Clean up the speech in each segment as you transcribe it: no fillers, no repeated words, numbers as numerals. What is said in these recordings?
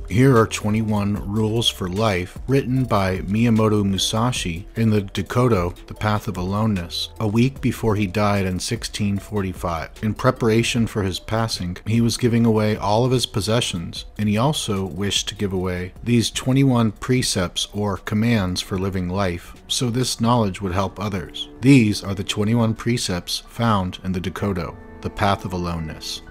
Here are 21 rules for life written by Miyamoto Musashi in the Dokkōdō, the Path of Aloneness, a week before he died in 1645. In preparation for his passing, he was giving away all of his possessions, and he also wished to give away these 21 precepts or commands for living life, so this knowledge would help others. These are the 21 precepts found in the Dokkōdō, the Path of Aloneness.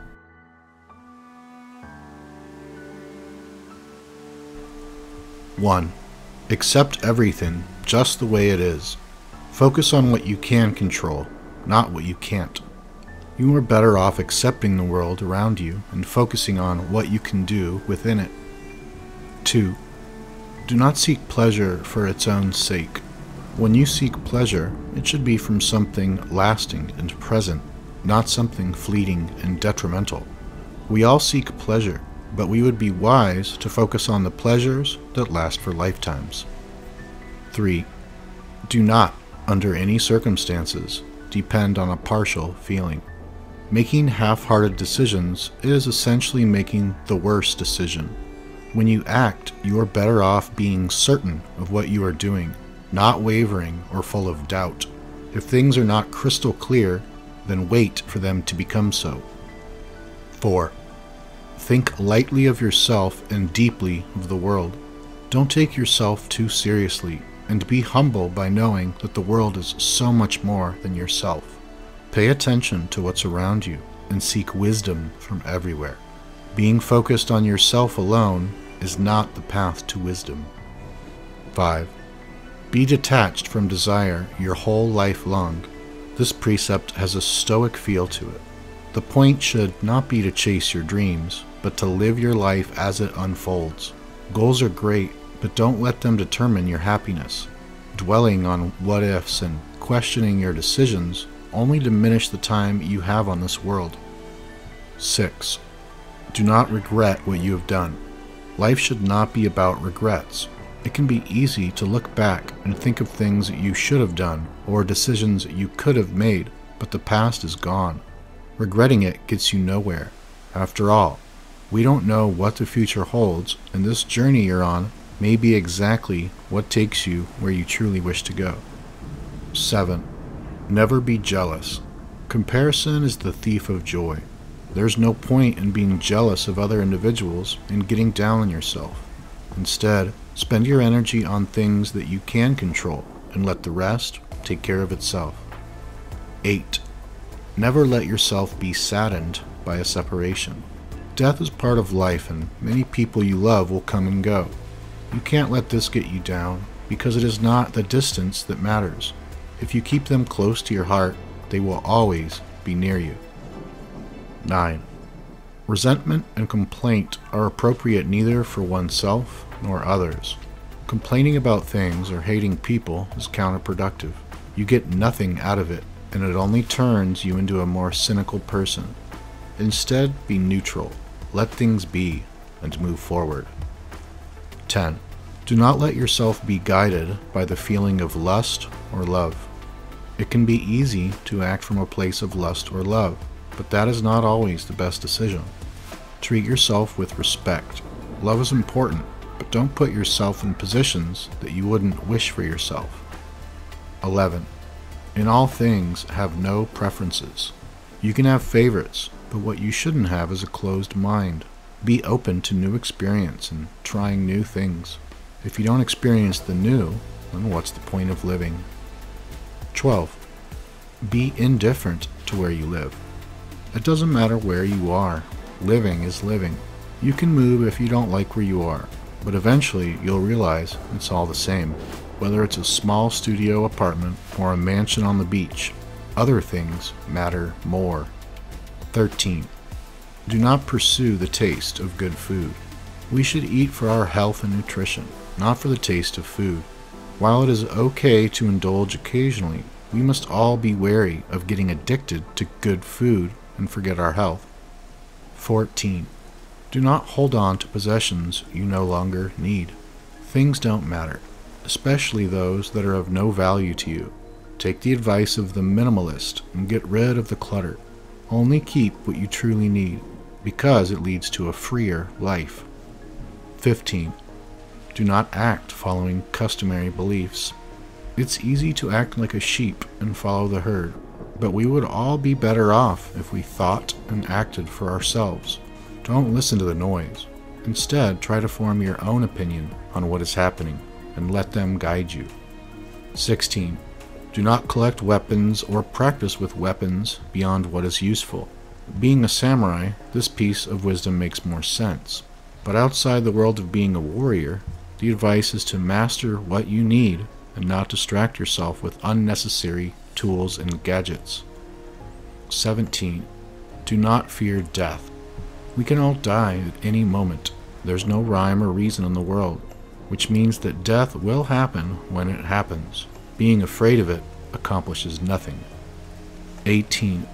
1. Accept everything just the way it is. Focus on what you can control, not what you can't. You are better off accepting the world around you and focusing on what you can do within it. 2. Do not seek pleasure for its own sake. When you seek pleasure, it should be from something lasting and present, not something fleeting and detrimental. We all seek pleasure, but we would be wise to focus on the pleasures that last for lifetimes. 3. Do not, under any circumstances, depend on a partial feeling. Making half-hearted decisions is essentially making the worst decision. When you act, you are better off being certain of what you are doing, not wavering or full of doubt. If things are not crystal clear, then wait for them to become so. 4. Think lightly of yourself and deeply of the world. Don't take yourself too seriously, and be humble by knowing that the world is so much more than yourself. Pay attention to what's around you and seek wisdom from everywhere. Being focused on yourself alone is not the path to wisdom. 5. Be detached from desire your whole life long. This precept has a stoic feel to it. The point should not be to chase your dreams, but to live your life as it unfolds. Goals are great, but don't let them determine your happiness. Dwelling on what-ifs and questioning your decisions only diminish the time you have on this world. 6. Do not regret what you have done. Life should not be about regrets. It can be easy to look back and think of things you should have done or decisions you could have made, but the past is gone. Regretting it gets you nowhere. After all, we don't know what the future holds, and this journey you're on may be exactly what takes you where you truly wish to go. 7. Never be jealous. Comparison is the thief of joy. There's no point in being jealous of other individuals and getting down on yourself. Instead, spend your energy on things that you can control and let the rest take care of itself. 8. Never let yourself be saddened by a separation. Death is part of life, and many people you love will come and go. You can't let this get you down, because it is not the distance that matters. If you keep them close to your heart, they will always be near you. 9. Resentment and complaint are appropriate neither for oneself nor others. Complaining about things or hating people is counterproductive. You get nothing out of it, and it only turns you into a more cynical person. Instead, be neutral, let things be, and move forward. 10. Do not let yourself be guided by the feeling of lust or love. It can be easy to act from a place of lust or love, but that is not always the best decision. Treat yourself with respect. Love is important, but don't put yourself in positions that you wouldn't wish for yourself. 11. In all things, have no preferences. You can have favorites, but what you shouldn't have is a closed mind. Be open to new experience and trying new things. If you don't experience the new, then what's the point of living? 12. Be indifferent to where you live. It doesn't matter where you are. Living is living. You can move if you don't like where you are, but eventually you'll realize it's all the same. Whether it's a small studio apartment or a mansion on the beach, other things matter more. 13. Do not pursue the taste of good food. We should eat for our health and nutrition, not for the taste of food. While it is okay to indulge occasionally, we must all be wary of getting addicted to good food and forget our health. 14. Do not hold on to possessions you no longer need. Things don't matter, especially those that are of no value to you. Take the advice of the minimalist and get rid of the clutter. Only keep what you truly need, because it leads to a freer life. 15. Do not act following customary beliefs. It's easy to act like a sheep and follow the herd, but we would all be better off if we thought and acted for ourselves. Don't listen to the noise. Instead, try to form your own opinion on what is happening and let them guide you. 16. Do not collect weapons or practice with weapons beyond what is useful. Being a samurai, this piece of wisdom makes more sense. But outside the world of being a warrior, the advice is to master what you need and not distract yourself with unnecessary tools and gadgets. 17. Do not fear death. We can all die at any moment. There's no rhyme or reason in the world, which means that death will happen when it happens. Being afraid of it accomplishes nothing. 18.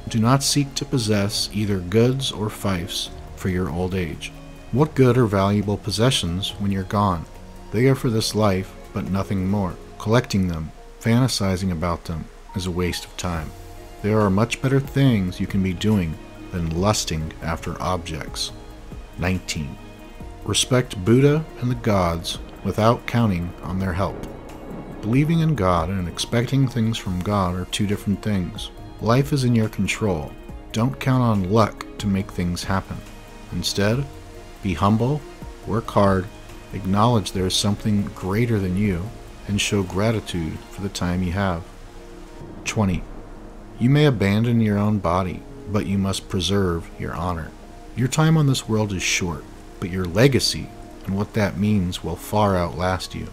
Do not seek to possess either goods or fiefs for your old age. What good are valuable possessions when you're gone? They are for this life, but nothing more. Collecting them, fantasizing about them, is a waste of time. There are much better things you can be doing than lusting after objects. 19. Respect Buddha and the gods without counting on their help. Believing in God and expecting things from God are two different things. Life is in your control. Don't count on luck to make things happen. Instead, be humble, work hard, acknowledge there is something greater than you, and show gratitude for the time you have. 20. You may abandon your own body, but you must preserve your honor. Your time on this world is short, but your legacy and what that means will far outlast you.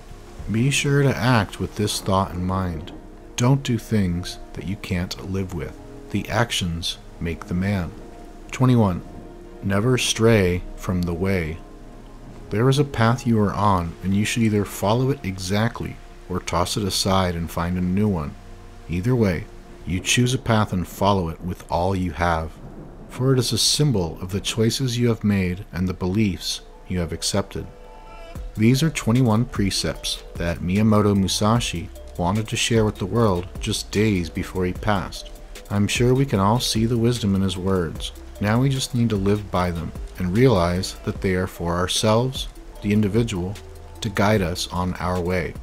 Be sure to act with this thought in mind. Don't do things that you can't live with. The actions make the man. 21. Never stray from the way. There is a path you are on, and you should either follow it exactly or toss it aside and find a new one. Either way, you choose a path and follow it with all you have, for it is a symbol of the choices you have made and the beliefs you have accepted. These are 21 precepts that Miyamoto Musashi wanted to share with the world just days before he passed. I'm sure we can all see the wisdom in his words. Now we just need to live by them and realize that they are for ourselves, the individual, to guide us on our way.